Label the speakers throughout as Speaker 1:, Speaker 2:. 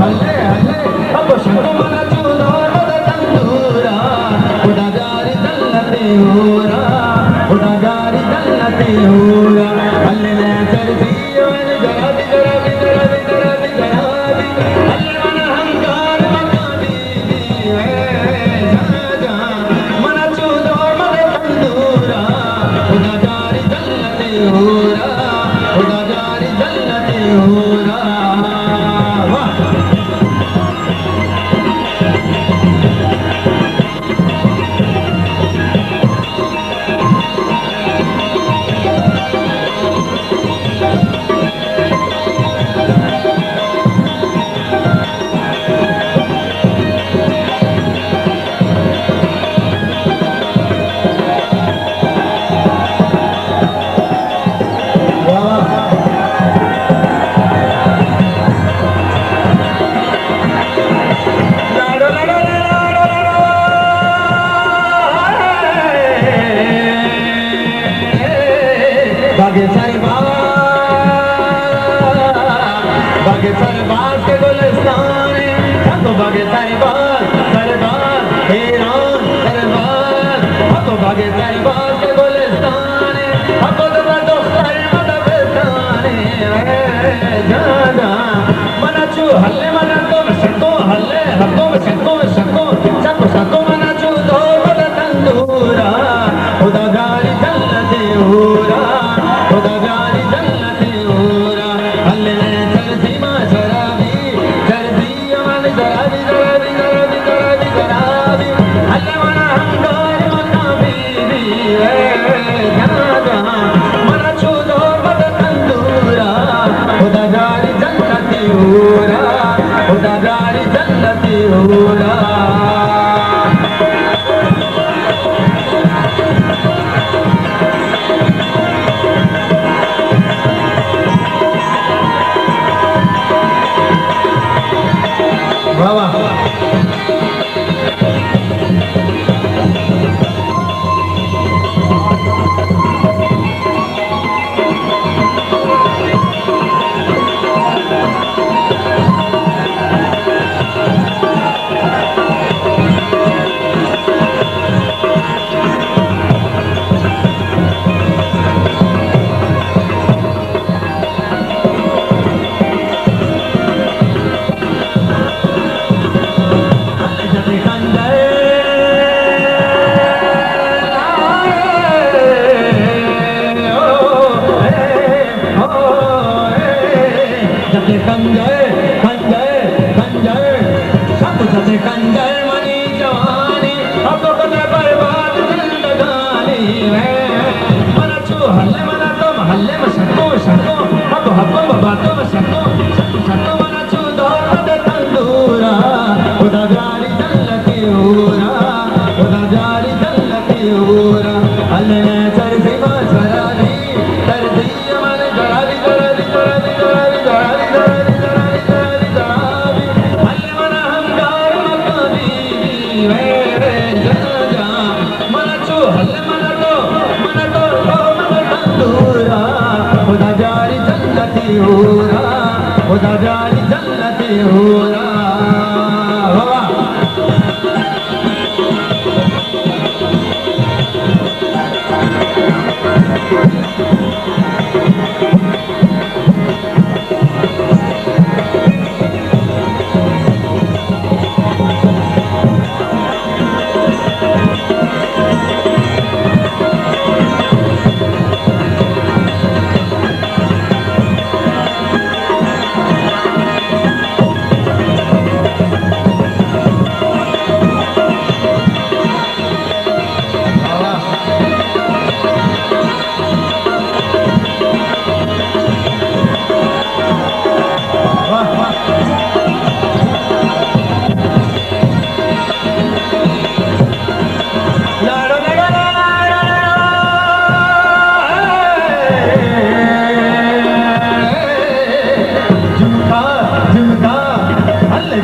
Speaker 1: हल्ले हल्ले अब शंको मना बागे सरबाज बागे सरबाज के गुलिस्तान तो बागे सरबाज सरबाज हैरान सरबाज तो बागे सरबाज के गुलिस्तान तो दोस्तान मदबस्तान जाना मना चू हल्ले मना तो शको हल्ले हको शको शको शको शको मना चू दो बद तंदूरा खुदा गारी जन्नती हूरा खुदा गारी जन्नती हूरा हल्ले चलती मा शराबी चलती अमन जराबी जराबी जराबी जराबी जराबी हल्ले मना हमगार मना बीबी जाना मना चू दो बद तंदूरा खुदा गारी जन्नती हूरा खुदा गारी जन्नती हूरा खुदा जारी जन्नती हूरा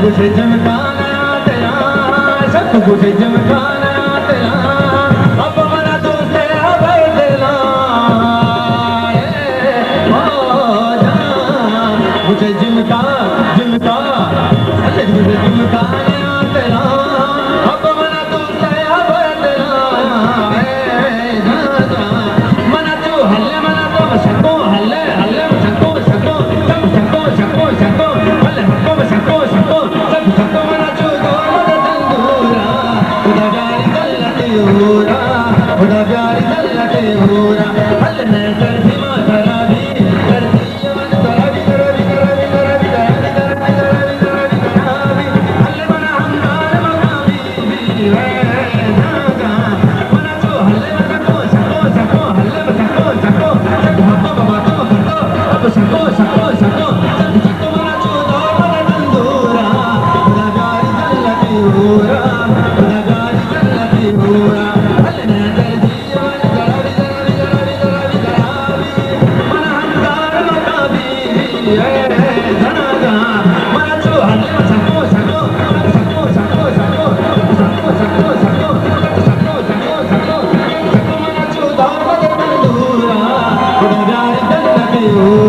Speaker 1: कुछ चमकाना तेरा सब कुछ चमकाना तेरा अब मना तुझसे खबर देना मुझे झुमका झुमका मुझे झुमकाना तेरा अब मना तुझसे खबर देना मना तू हल्ले मना तो शको हल्ले हल्ले शको शको सब शको शको शको हल्ले शको शको शको सबको मना चू दो बद तंदूरा खुदा जारी जन्नती हूरा खुदा जारी जन्नती हूरा हल्ले चलती मा शराबी चलती अमन जराबी जराबी जराबी जराबी जराबी जराबी जराबी जराबी जराबी हल्ले मना हमगार मना बीबी जागा मना चू हल्ले मना को शको शको हल्ले शको शको शको बाबा तो करतो अब शको शको शको शको मना चू दो बद तंदूरा खुदा जारी जन्नती हूरा खुदा जारी जन्नती हूरा हल्ले चलती अमन जराबी जराबी जराबी जराबी जराबी मना हमगार मना बीबी जागा मना चू हल्ले शको शको शको शको शको शको शको शको शको शको शको शको मना चू दो बद तंदूरा खुदा हो